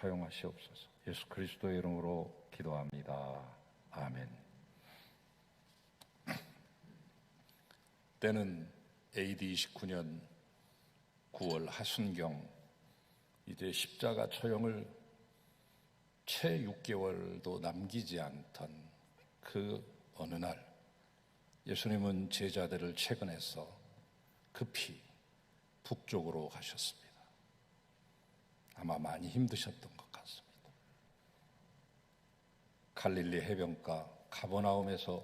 사용하시옵소서. 예수 그리스도의 이름으로 기도합니다. 아멘. 때는 AD 29년 9월 하순경, 이제 십자가 처형을 채 6개월도 남기지 않던 그 어느 날, 예수님은 제자들을 채근해서 급히 북쪽으로 가셨습니다. 아마 많이 힘드셨던 것 같습니다. 갈릴리 해변가 가버나움에서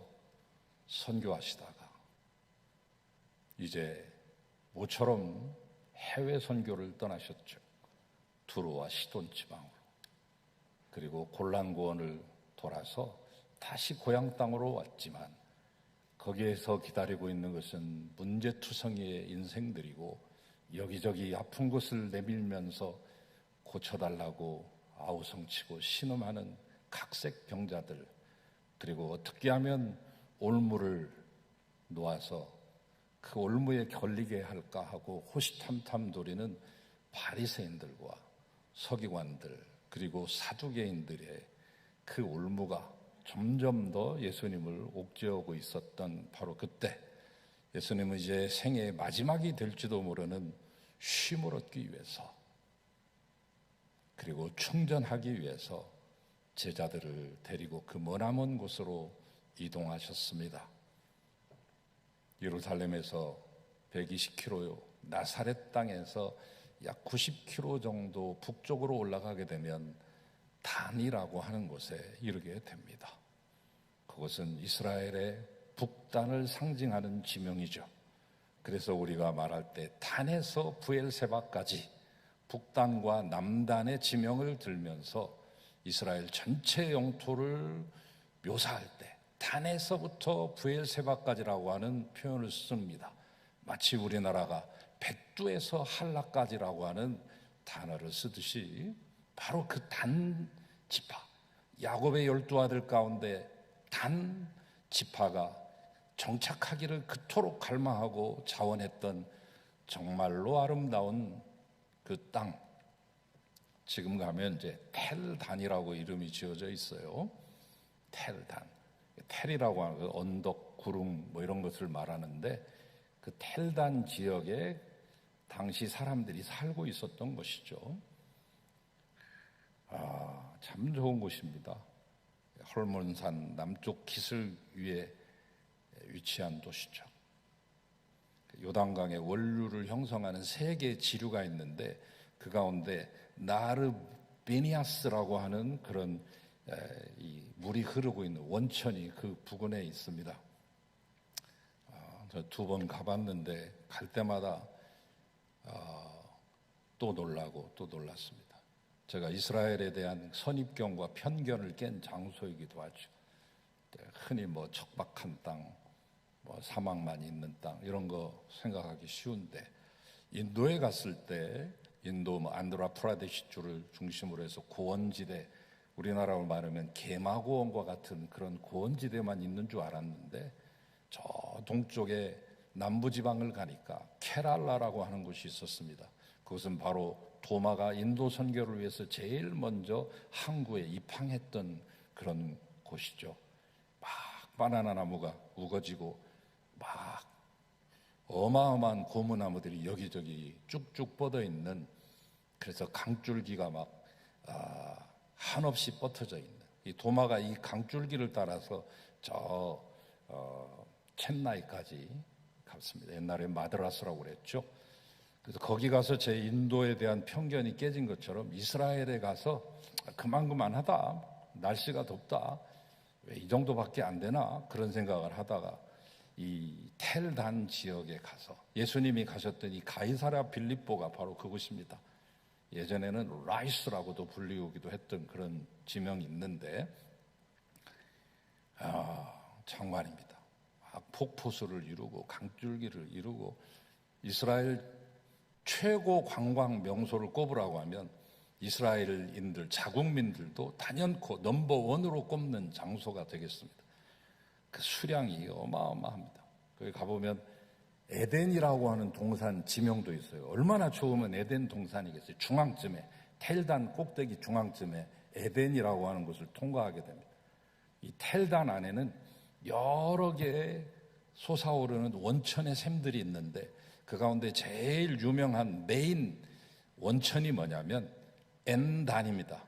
선교하시다가 이제 모처럼 해외 선교를 떠나셨죠. 두로와 시돈 지방으로. 그리고 골란고원을 돌아서 다시 고향 땅으로 왔지만 거기에서 기다리고 있는 것은 문제투성이의 인생들이고 여기저기 아픈 곳을 내밀면서 고쳐달라고 아우성치고 신음하는 각색 병자들, 그리고 어떻게 하면 올무를 놓아서 그 올무에 걸리게 할까 하고 호시탐탐 노리는 바리새인들과 서기관들, 그리고 사두개인들의 그 올무가 점점 더 예수님을 옥죄어오고 있었던 바로 그때, 예수님은 이제 생애의 마지막이 될지도 모르는 쉼을 얻기 위해서, 그리고 충전하기 위해서 제자들을 데리고 그 머나먼 곳으로 이동하셨습니다. 예루살렘에서 120km, 나사렛 땅에서 약 90km 정도 북쪽으로 올라가게 되면 단이라고 하는 곳에 이르게 됩니다. 그것은 이스라엘의 북단을 상징하는 지명이죠. 그래서 우리가 말할 때 단에서 부엘세바까지 북단과 남단의 지명을 들면서 이스라엘 전체 영토를 묘사할 때 단에서부터 부엘세바까지라고 하는 표현을 씁니다. 마치 우리나라가 백두에서 한라까지라고 하는 단어를 쓰듯이 바로 그 단 지파, 야곱의 12아들 가운데 단 지파가 정착하기를 그토록 갈망하고 자원했던 정말로 아름다운 그 땅, 지금 가면 이제 텔단이라고 이름이 지어져 있어요. 텔단. 텔이라고 하는 그 언덕, 구름 뭐 이런 것을 말하는데 그 텔단 지역에 당시 사람들이 살고 있었던 것이죠. 참 좋은 곳입니다. 헐몬산 남쪽 기슭 위에 위치한 도시죠. 요단강의 원류를 형성하는 세 개의 지류가 있는데 그 가운데 나르베니아스라고 하는 그런 이 물이 흐르고 있는 원천이 그 부근에 있습니다. 저 2번 가봤는데 갈 때마다 또 놀라고 또 놀랐습니다. 제가 이스라엘에 대한 선입견과 편견을 깬 장소이기도 하죠. 흔히 뭐 척박한 땅, 뭐 사막만 있는 땅 이런 거 생각하기 쉬운데 인도에 갔을 때 인도 뭐 안드라프라데시주를 중심으로 해서 고원지대, 우리나라로 말하면 개마고원과 같은 그런 고원지대만 있는 줄 알았는데 저 동쪽에 남부지방을 가니까 케랄라라고 하는 곳이 있었습니다. 그것은 바로 도마가 인도 선교를 위해서 제일 먼저 항구에 입항했던 그런 곳이죠. 막 바나나 나무가 우거지고 막 어마어마한 고무나무들이 여기저기 쭉쭉 뻗어 있는, 그래서 강줄기가 막 한없이 뻗어져 있는, 이 도마가 이 강줄기를 따라서 저 첸나이까지 갔습니다. 옛날에 마드라스라고 그랬죠. 그래서 거기 가서 제 인도에 대한 편견이 깨진 것처럼 이스라엘에 가서 그만하다, 날씨가 덥다, 왜 이 정도밖에 안 되나 그런 생각을 하다가 이 텔단 지역에 가서 예수님이 가셨던 이 가이사랴 빌립보가 바로 그곳입니다. 예전에는 라이스라고도 불리우기도 했던 그런 지명이 있는데 정말입니다. 폭포수를 이루고 강줄기를 이루고 이스라엘 최고 관광 명소를 꼽으라고 하면 이스라엘인들, 자국민들도 단연코 넘버원으로 꼽는 장소가 되겠습니다. 그 수량이 어마어마합니다. 거기 가보면 에덴이라고 하는 동산 지명도 있어요. 얼마나 좋으면 에덴 동산이겠어요. 중앙쯤에 헬단 꼭대기 중앙쯤에 에덴이라고 하는 곳을 통과하게 됩니다. 이 텔단 안에는 여러 개의 솟아오르는 원천의 샘들이 있는데 그 가운데 제일 유명한 메인 원천이 뭐냐면 엔단입니다.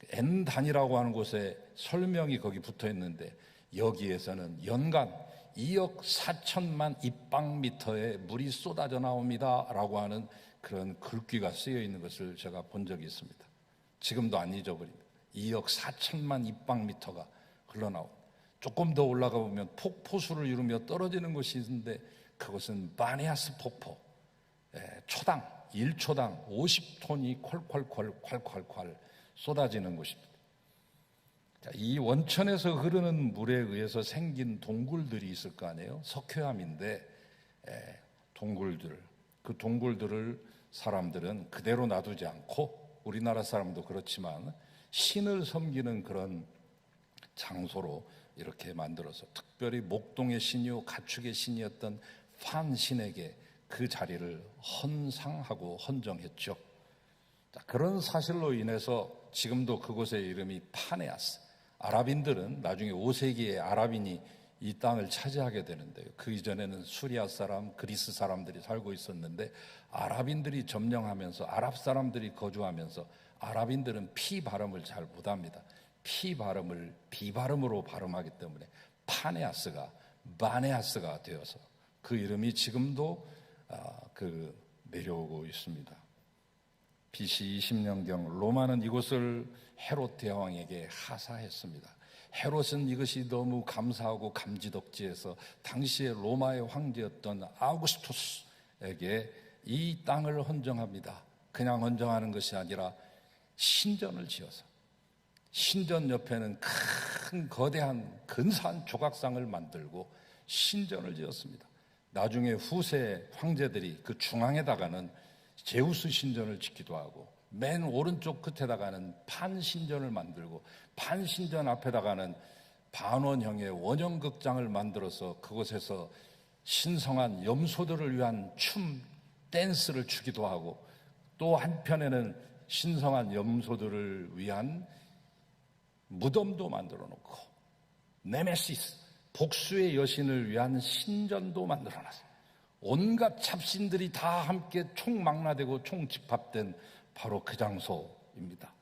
엔단이라고 하는 곳에 설명이 거기 붙어 있는데 여기에서는 연간 2억 4천만 입방미터의 물이 쏟아져 나옵니다 라고 하는 그런 글귀가 쓰여 있는 것을 제가 본 적이 있습니다. 지금도 안 잊어버립니다. 2억 4천만 입방미터가 흘러나옵니다. 조금 더 올라가 보면 폭포수를 이루며 떨어지는 곳이 있는데 그것은 바네아스 폭포. 초당 1초당 50톤이 콸콸콸 쏟아지는 곳입니다. 이 원천에서 흐르는 물에 의해서 생긴 동굴들이 있을 거 아니에요. 석회암인데 동굴들, 그 동굴들을 사람들은 그대로 놔두지 않고 우리나라 사람도 그렇지만 신을 섬기는 그런 장소로 이렇게 만들어서 특별히 목동의 신이요 가축의 신이었던 판신에게 그 자리를 헌상하고 헌정했죠. 그런 사실로 인해서 지금도 그곳의 이름이 파네아스. 아랍인들은 나중에 5세기에 아랍인이 이 땅을 차지하게 되는데요. 그 이전에는 수리아 사람, 그리스 사람들이 살고 있었는데 아랍인들이 점령하면서 아랍 사람들이 거주하면서 아랍인들은 피 발음을 잘 못합니다. 피 발음을 비발음으로 발음하기 때문에 파네아스가 바네아스가 되어서 그 이름이 지금도 내려오고 있습니다. BC 20년경 로마는 이곳을 헤롯 대왕에게 하사했습니다. 헤롯은 이것이 너무 감사하고 감지덕지해서 당시에 로마의 황제였던 아우구스투스에게 이 땅을 헌정합니다. 그냥 헌정하는 것이 아니라 신전을 지어서 신전 옆에는 큰 거대한 근사한 조각상을 만들고 신전을 지었습니다. 나중에 후세 황제들이 그 중앙에다가는 제우스 신전을 짓기도 하고 맨 오른쪽 끝에다가는 판신전을 만들고 판신전 앞에다가는 반원형의 원형극장을 만들어서 그곳에서 신성한 염소들을 위한 춤, 댄스를 추기도 하고 또 한편에는 신성한 염소들을 위한 무덤도 만들어 놓고 네메시스, 복수의 여신을 위한 신전도 만들어 놨어요. 온갖 잡신들이 다 함께 총망라되고 총집합된 바로 그 장소입니다.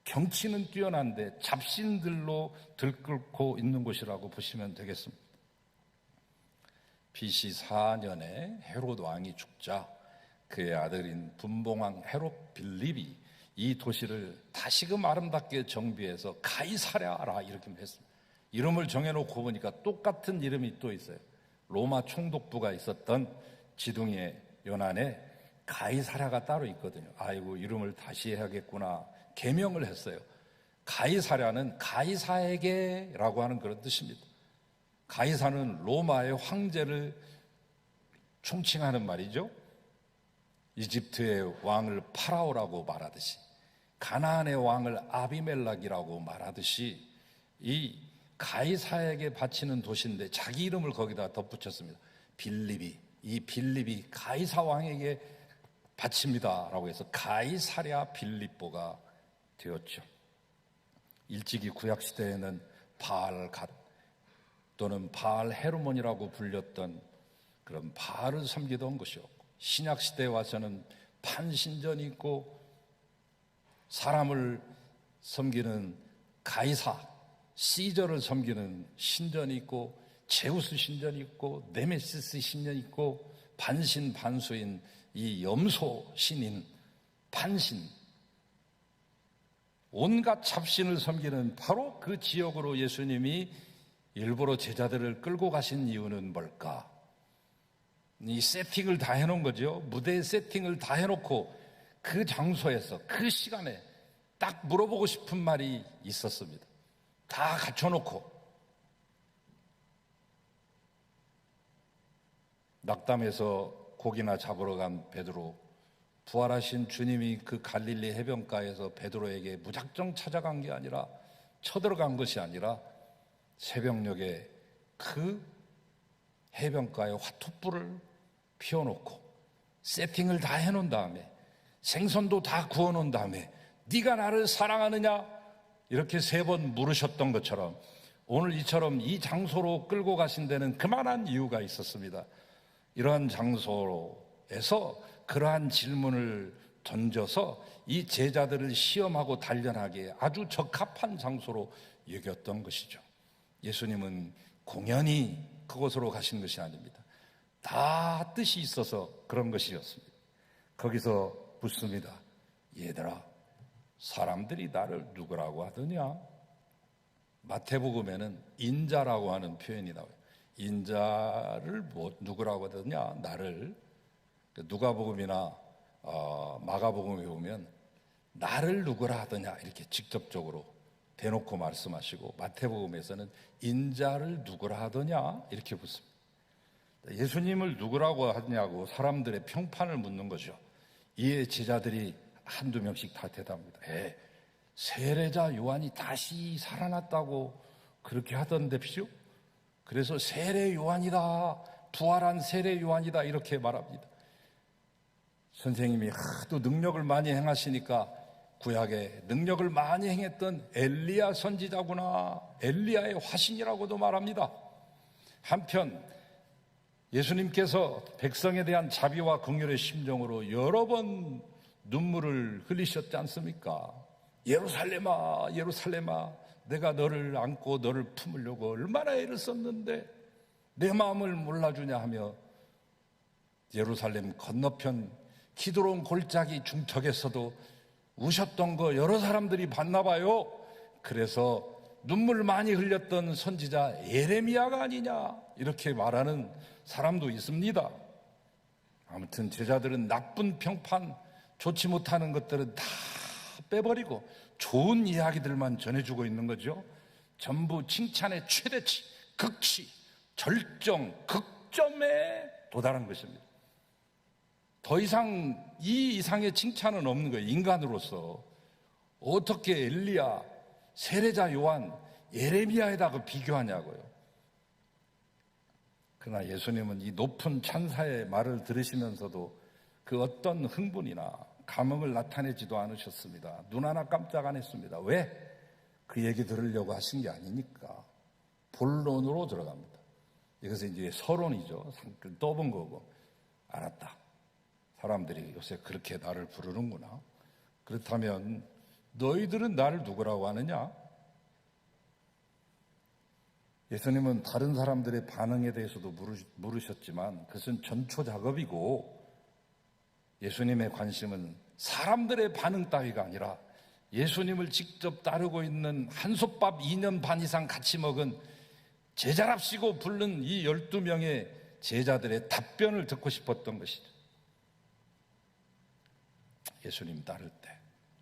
경치는 뛰어난데 잡신들로 들끓고 있는 곳이라고 보시면 되겠습니다. BC 4년에 헤롯 왕이 죽자 그의 아들인 분봉왕 헤롯 빌립이 이 도시를 다시금 아름답게 정비해서 가이사랴라 이렇게 했습니다. 이름을 정해놓고 보니까 똑같은 이름이 또 있어요. 로마 총독부가 있었던 지둥이의 연안에 가이사랴가 따로 있거든요. 아이고 이름을 다시 해야겠구나 개명을 했어요. 가이사랴는 가이사에게라고 하는 그런 뜻입니다. 가이사는 로마의 황제를 총칭하는 말이죠. 이집트의 왕을 파라오라고 말하듯이 가나안의 왕을 아비멜락이라고 말하듯이 이 가이사에게 바치는 도시인데 자기 이름을 거기다 덧붙였습니다. 빌립이, 이 빌립이 가이사 왕에게 바칩니다 라고 해서 가이사랴 빌립보가 되었죠. 일찍이 구약시대에는 바알갓 또는 바알 헤르몬이라고 불렸던 그런 바알을 섬기던 것이었고 신약시대에 와서는 판신전이 있고 사람을 섬기는 가이사, 시저를 섬기는 신전이 있고 제우스 신전이 있고 네메시스 신전이 있고 반신반수인 이 염소 신인 판신 온갖 잡신을 섬기는 바로 그 지역으로 예수님이 일부러 제자들을 끌고 가신 이유는 뭘까? 이 세팅을 다 해놓은 거죠. 무대 세팅을 다 해놓고 그 장소에서 그 시간에 딱 물어보고 싶은 말이 있었습니다. 다 갖춰놓고 낙담해서 고기나 잡으러 간 베드로, 부활하신 주님이 그 갈릴리 해변가에서 베드로에게 무작정 찾아간 게 아니라 쳐들어간 것이 아니라 새벽녘에 그 해변가에 화투불을 피워놓고 세팅을 다 해놓은 다음에 생선도 다 구워놓은 다음에 네가 나를 사랑하느냐? 이렇게 3번 물으셨던 것처럼 오늘 이처럼 이 장소로 끌고 가신 데는 그만한 이유가 있었습니다. 이러한 장소에서 그러한 질문을 던져서 이 제자들을 시험하고 단련하기에 아주 적합한 장소로 여겼던 것이죠. 예수님은 공연히 그곳으로 가신 것이 아닙니다. 다 뜻이 있어서 그런 것이었습니다. 거기서 묻습니다. 얘들아, 사람들이 나를 누구라고 하더냐? 마태복음에는 인자라고 하는 표현이 나와요. 인자를 누구라고 하더냐? 나를. 누가복음이나 마가복음에 보면 나를 누구라 하더냐 이렇게 직접적으로 대놓고 말씀하시고, 마태복음에서는 인자를 누구라 하더냐 이렇게 묻습니다. 예수님을 누구라고 하냐고 사람들의 평판을 묻는 거죠. 이에 제자들이 한두 명씩 다 대답합니다. 세례자 요한이 다시 살아났다고 그렇게 하던데요. 그래서 세례 요한이다, 부활한 세례 요한이다 이렇게 말합니다. 선생님이 하도 능력을 많이 행하시니까 구약에 능력을 많이 행했던 엘리야 선지자구나, 엘리야의 화신이라고도 말합니다. 한편 예수님께서 백성에 대한 자비와 긍휼의 심정으로 여러 번 눈물을 흘리셨지 않습니까? 예루살렘아, 예루살렘아, 내가 너를 안고 너를 품으려고 얼마나 애를 썼는데 내 마음을 몰라주냐 하며 예루살렘 건너편 기드론 골짜기 중턱에서도 우셨던 거 여러 사람들이 봤나 봐요. 그래서 눈물 많이 흘렸던 선지자 예레미야가 아니냐 이렇게 말하는 사람도 있습니다. 아무튼 제자들은 나쁜 평판, 좋지 못하는 것들은 다 빼버리고 좋은 이야기들만 전해주고 있는 거죠. 전부 칭찬의 최대치, 극치, 절정, 극점에 도달한 것입니다. 더 이상 이 이상의 칭찬은 없는 거예요. 인간으로서 어떻게 엘리야, 세례자 요한, 예레미야에다가 비교하냐고요. 그러나 예수님은 이 높은 찬사의 말을 들으시면서도 그 어떤 흥분이나 감흥을 나타내지도 않으셨습니다. 눈 하나 깜짝 안 했습니다. 왜? 그 얘기 들으려고 하신 게 아니니까. 본론으로 들어갑니다. 이것은 이제 서론이죠. 산글 떠본 거고. 알았다. 사람들이 요새 그렇게 나를 부르는구나. 그렇다면 너희들은 나를 누구라고 하느냐? 예수님은 다른 사람들의 반응에 대해서도 물으셨지만 그것은 전초 작업이고, 예수님의 관심은 사람들의 반응 따위가 아니라 예수님을 직접 따르고 있는 한솥밥 2년 반 이상 같이 먹은 제자랍시고 부른 이 12명의 제자들의 답변을 듣고 싶었던 것이죠. 예수님 따를 때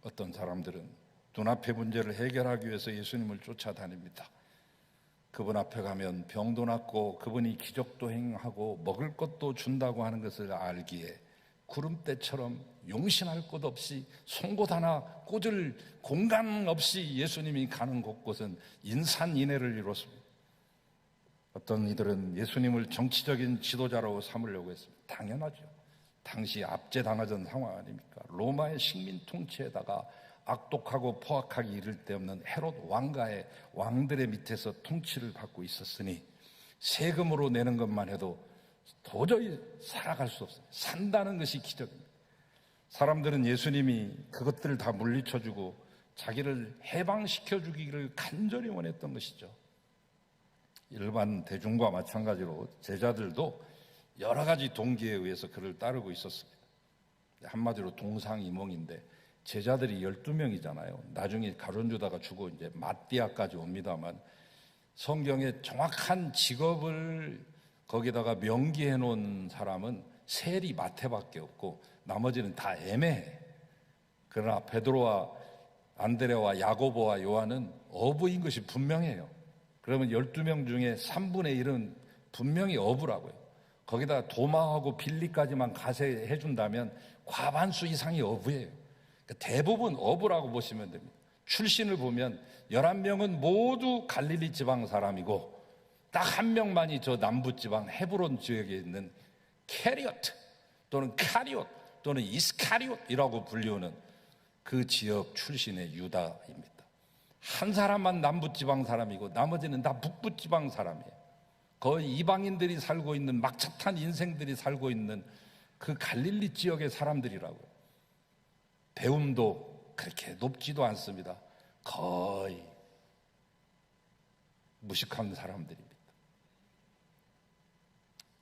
어떤 사람들은 눈앞의 문제를 해결하기 위해서 예수님을 쫓아다닙니다. 그분 앞에 가면 병도 낫고 그분이 기적도 행하고 먹을 것도 준다고 하는 것을 알기에 구름대처럼 용신할 것 없이 송곳 하나 꽂을 공간 없이 예수님이 가는 곳곳은 인산인해를 이뤘습니다. 어떤 이들은 예수님을 정치적인 지도자로 삼으려고 했습니다. 당연하죠. 당시 압제당하던 상황 아닙니까? 로마의 식민 통치에다가 악독하고 포악하기 이를 데 없는 헤롯 왕가의 왕들의 밑에서 통치를 받고 있었으니 세금으로 내는 것만 해도 도저히 살아갈 수 없어요. 산다는 것이 기적입니다. 사람들은 예수님이 그것들을 다 물리쳐주고 자기를 해방시켜주기를 간절히 원했던 것이죠. 일반 대중과 마찬가지로 제자들도 여러 가지 동기에 의해서 그를 따르고 있었습니다. 한마디로 동상이몽인데 제자들이 12명이잖아요. 나중에 가룟유다가 죽고 이제 마띠아까지 옵니다만 성경에 정확한 직업을 거기다가 명기해 놓은 사람은 세리 마태밖에 없고 나머지는 다 애매해. 그러나 베드로와 안드레와 야고보와 요한은 어부인 것이 분명해요. 그러면 12명 중에 3분의 1은 분명히 어부라고요. 거기다 도마하고 빌리까지만 가세해 준다면 과반수 이상이 어부예요. 그러니까 대부분 어부라고 보시면 됩니다. 출신을 보면 11명은 모두 갈릴리 지방 사람이고 딱 한 명만이 저 남부지방 헤브론 지역에 있는 캐리엇 또는 카리옷 또는 이스카리옷이라고 불리우는 그 지역 출신의 유다입니다. 한 사람만 남부지방 사람이고 나머지는 다 북부지방 사람이에요. 거의 이방인들이 살고 있는, 막차 탄 인생들이 살고 있는 그 갈릴리 지역의 사람들이라고요. 배움도 그렇게 높지도 않습니다. 거의 무식한 사람들입니다.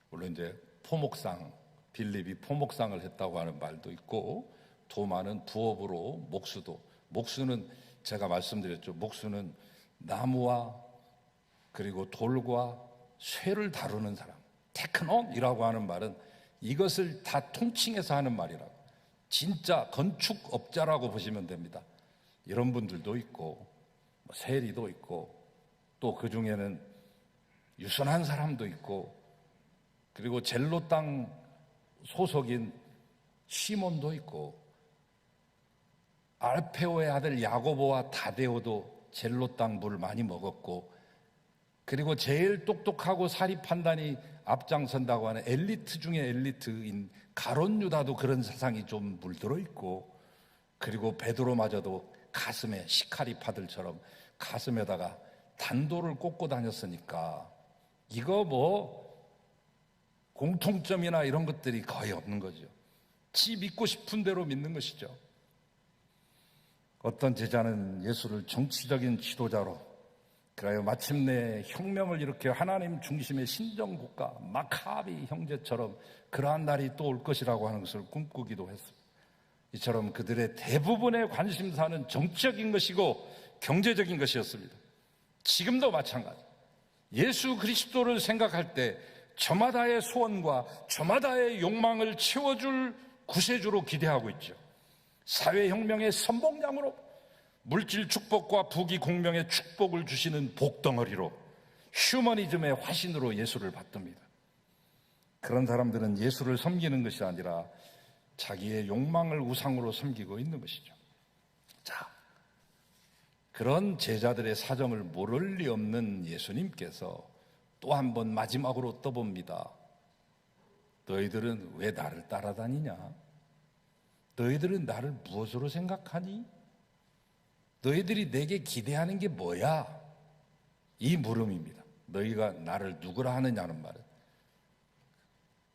물론 이제 포목상, 빌립이 포목상을 했다고 하는 말도 있고, 도마는 부업으로 목수는 제가 말씀드렸죠. 목수는 나무와 그리고 돌과 쇠를 다루는 사람, 테크놈이라고 하는 말은 이것을 다 통칭해서 하는 말이라고. 진짜 건축업자라고 보시면 됩니다. 이런 분들도 있고 세리도 있고 또 그 중에는 유선한 사람도 있고, 그리고 젤로 땅 소속인 시몬도 있고, 알페오의 아들 야고보와 다데오도 젤로 땅 물 많이 먹었고, 그리고 제일 똑똑하고 사리 판단이 앞장선다고 하는 엘리트 중에 엘리트인 가룟 유다도 그런 세상이 좀 물들어 있고, 그리고 베드로마저도 가슴에 시카리 파들처럼 가슴에다가 단도를 꽂고 다녔으니까 이거 뭐 공통점이나 이런 것들이 거의 없는 거죠. 지 믿고 싶은 대로 믿는 것이죠. 어떤 제자는 예수를 정치적인 지도자로, 그래요 마침내 혁명을 일으켜 하나님 중심의 신정국가 마카비 형제처럼 그러한 날이 또 올 것이라고 하는 것을 꿈꾸기도 했습니다. 이처럼 그들의 대부분의 관심사는 정치적인 것이고 경제적인 것이었습니다. 지금도 마찬가지. 예수 그리스도를 생각할 때 저마다의 소원과 저마다의 욕망을 채워줄 구세주로 기대하고 있죠. 사회혁명의 선봉장으로, 물질 축복과 부귀 공명의 축복을 주시는 복덩어리로, 휴머니즘의 화신으로 예수를 받듭니다. 그런 사람들은 예수를 섬기는 것이 아니라 자기의 욕망을 우상으로 섬기고 있는 것이죠. 자, 그런 제자들의 사정을 모를 리 없는 예수님께서 또 한 번 마지막으로 떠봅니다. 너희들은 왜 나를 따라다니냐? 너희들은 나를 무엇으로 생각하니? 너희들이 내게 기대하는 게 뭐야? 이 물음입니다. 너희가 나를 누구라 하느냐는 말은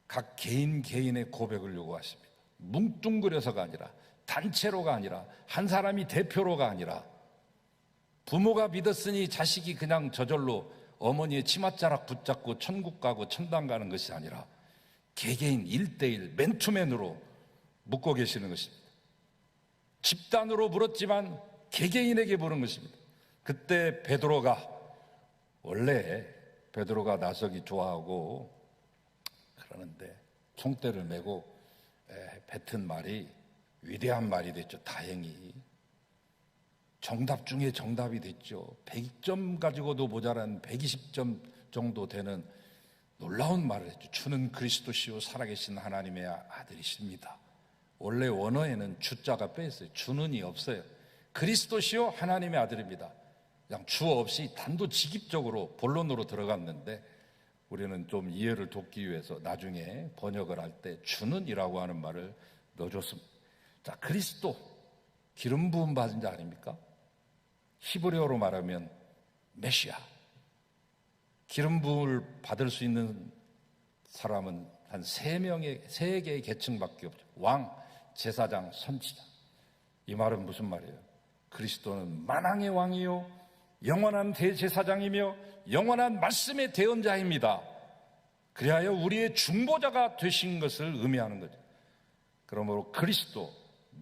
각 개인의 고백을 요구하십니다. 뭉뚱그려서가 아니라, 단체로가 아니라, 한 사람이 대표로가 아니라, 부모가 믿었으니 자식이 그냥 저절로 어머니의 치맛자락 붙잡고 천국 가고 천당 가는 것이 아니라 개개인 1:1 맨투맨으로 묻고 계시는 것입니다. 집단으로 물었지만 개개인에게 물은 것입니다. 그때 베드로가, 원래 베드로가 나서기 좋아하고 그러는데 총대를 메고 뱉은 말이 위대한 말이 됐죠. 다행히 정답 중에 정답이 됐죠. 100점 가지고도 모자란 120점 정도 되는 놀라운 말을 했죠. 주는 그리스도시요 살아계신 하나님의 아들이십니다. 원래 원어에는 주자가 빼있어요. 주는이 없어요. 그리스도시요 하나님의 아들입니다. 그냥 주어 없이 단도직입적으로 본론으로 들어갔는데, 우리는 좀 이해를 돕기 위해서 나중에 번역을 할 때 주는이라고 하는 말을 넣어줬습니다. 자, 그리스도, 기름 부음 받은 자 아닙니까? 히브리어로 말하면 메시아. 기름 부음을 받을 수 있는 사람은 한 세 개의 계층밖에 없죠. 왕, 제사장, 선지자. 이 말은 무슨 말이에요? 그리스도는 만왕의 왕이요, 영원한 대제사장이며 영원한 말씀의 대언자입니다. 그리하여 우리의 중보자가 되신 것을 의미하는 거죠. 그러므로 그리스도,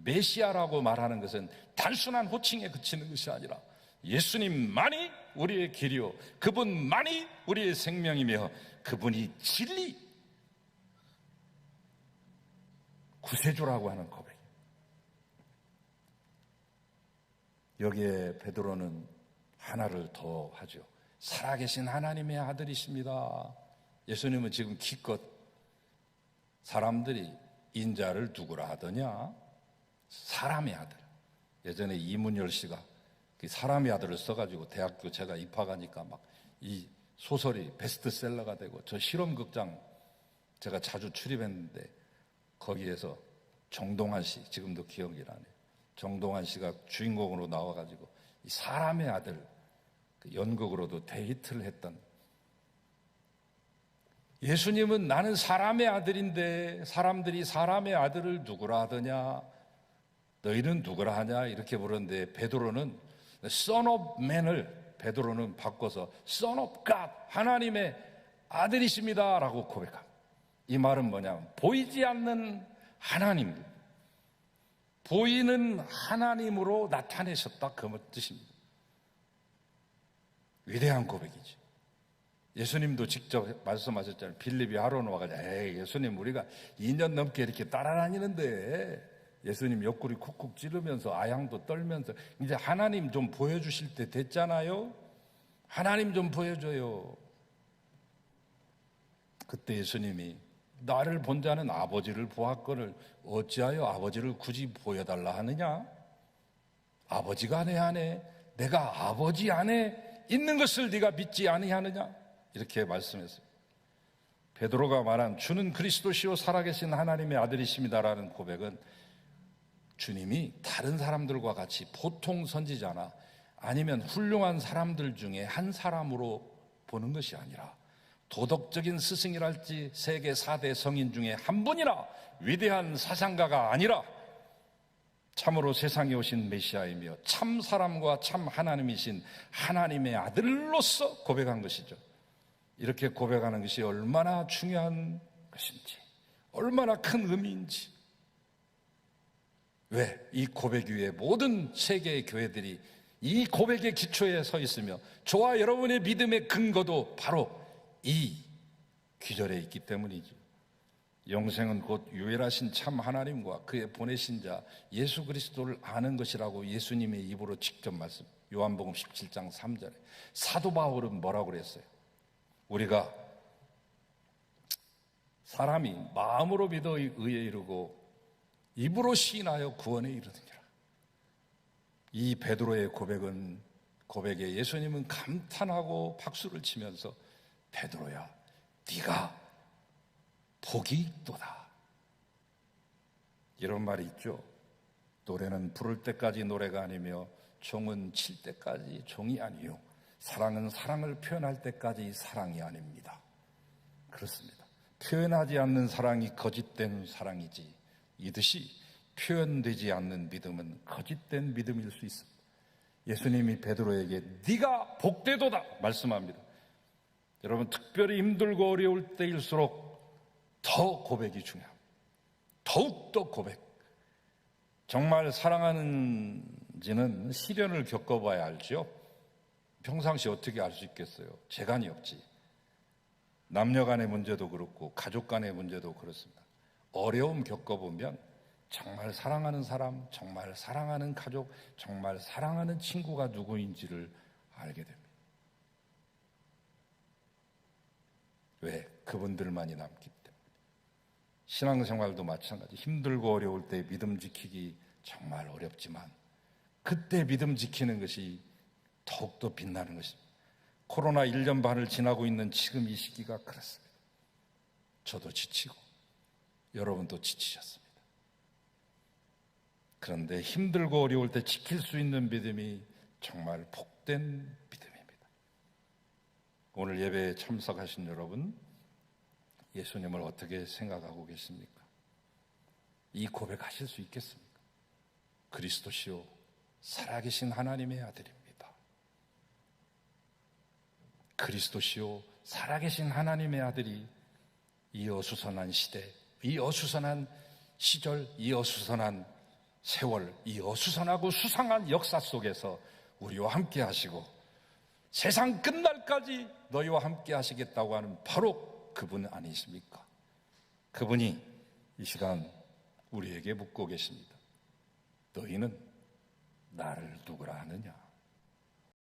메시아라고 말하는 것은 단순한 호칭에 그치는 것이 아니라 예수님만이 우리의 길이요, 그분만이 우리의 생명이며 그분이 진리, 구세주라고 하는 고백이에요. 여기에 베드로는 하나를 더 하죠. 살아계신 하나님의 아들이십니다. 예수님은 지금 기껏 사람들이 인자를 누구라 하더냐? 사람의 아들. 예전에 이문열 씨가 사람의 아들을 써가지고 대학교 제가 입학하니까 막 이 소설이 베스트셀러가 되고, 저 실험극장 제가 자주 출입했는데 거기에서 정동환 씨, 지금도 기억이 나네요. 정동환 씨가 주인공으로 나와가지고 이 사람의 아들, 그 연극으로도 대히트를 했던, 예수님은 나는 사람의 아들인데 사람들이 사람의 아들을 누구라 하더냐, 너희는 누구라 하냐 이렇게 부르는데, 베드로는 Son of Man을 베드로는 바꿔서 Son of God, 하나님의 아들이십니다 라고 고백합니다. 이 말은 뭐냐면 보이지 않는 하나님, 보이는 하나님으로 나타내셨다, 그 뜻입니다. 위대한 고백이죠. 예수님도 직접 말씀하셨잖아요. 빌립이 하러는 와가지고, 에이 예수님 우리가 2년 넘게 이렇게 따라다니는데, 예수님 옆구리 쿡쿡 찌르면서 아양도 떨면서 이제 하나님 좀 보여주실 때 됐잖아요. 하나님 좀 보여줘요. 그때 예수님이 나를 본 자는 아버지를 보았거늘 어찌하여 아버지를 굳이 보여달라 하느냐? 아버지가 내 안에, 내가 아버지 안에 있는 것을 네가 믿지 아니하느냐? 이렇게 말씀했어요. 베드로가 말한 주는 그리스도시요 살아계신 하나님의 아들이십니다라는 고백은 주님이 다른 사람들과 같이 보통 선지자나 아니면 훌륭한 사람들 중에 한 사람으로 보는 것이 아니라 도덕적인 스승이랄지 세계 4대 성인 중에 한 분이나 위대한 사상가가 아니라 참으로 세상에 오신 메시아이며 참 사람과 참 하나님이신 하나님의 아들로서 고백한 것이죠. 이렇게 고백하는 것이 얼마나 중요한 것인지, 얼마나 큰 의미인지. 왜? 이 고백 위에 모든 세계의 교회들이 이 고백의 기초에 서 있으며 저와 여러분의 믿음의 근거도 바로 이 귀절에 있기 때문이죠. 영생은 곧 유일하신 참 하나님과 그의 보내신 자 예수 그리스도를 아는 것이라고 예수님의 입으로 직접 말씀, 요한복음 17장 3절에 사도 바울은 뭐라고 그랬어요? 우리가 사람이 마음으로 믿어 의에 이르고 입으로 시인하여 구원에 이르느니라. 이 베드로의 고백에 예수님은 감탄하고 박수를 치면서 베드로야, 네가 복이 있도다, 이런 말이 있죠. 노래는 부를 때까지 노래가 아니며 종은 칠 때까지 종이 아니요 사랑은 사랑을 표현할 때까지 사랑이 아닙니다. 그렇습니다. 표현하지 않는 사랑이 거짓된 사랑이지, 이듯이 표현되지 않는 믿음은 거짓된 믿음일 수 있습니다. 예수님이 베드로에게 네가 복되도다 말씀합니다. 여러분, 특별히 힘들고 어려울 때일수록 더 고백이 중요합니다. 더욱더 고백. 정말 사랑하는지는 시련을 겪어봐야 알죠. 평상시 어떻게 알 수 있겠어요? 재간이 없지. 남녀 간의 문제도 그렇고 가족 간의 문제도 그렇습니다. 어려움 겪어보면 정말 사랑하는 사람, 정말 사랑하는 가족, 정말 사랑하는 친구가 누구인지를 알게 됩니다. 왜? 그분들만이 남기 때문에. 신앙생활도 마찬가지. 힘들고 어려울 때 믿음 지키기 정말 어렵지만 그때 믿음 지키는 것이 더욱더 빛나는 것입니다. 코로나 1년 반을 지나고 있는 지금 이 시기가 그렇습니다. 저도 지치고 여러분도 지치셨습니다. 그런데 힘들고 어려울 때 지킬 수 있는 믿음이 정말 복된 믿음입니다. 오늘 예배에 참석하신 여러분, 예수님을 어떻게 생각하고 계십니까? 이 고백하실 수 있겠습니까? 그리스도시요 살아계신 하나님의 아들입니다. 그리스도시요 살아계신 하나님의 아들이 이 어수선한 시대, 이 어수선한 시절, 이 어수선한 세월, 이 어수선하고 수상한 역사 속에서 우리와 함께 하시고 세상 끝날까지 너희와 함께 하시겠다고 하는 바로 그분 아니십니까? 그분이 이 시간 우리에게 묻고 계십니다. 너희는 나를 누구라 하느냐?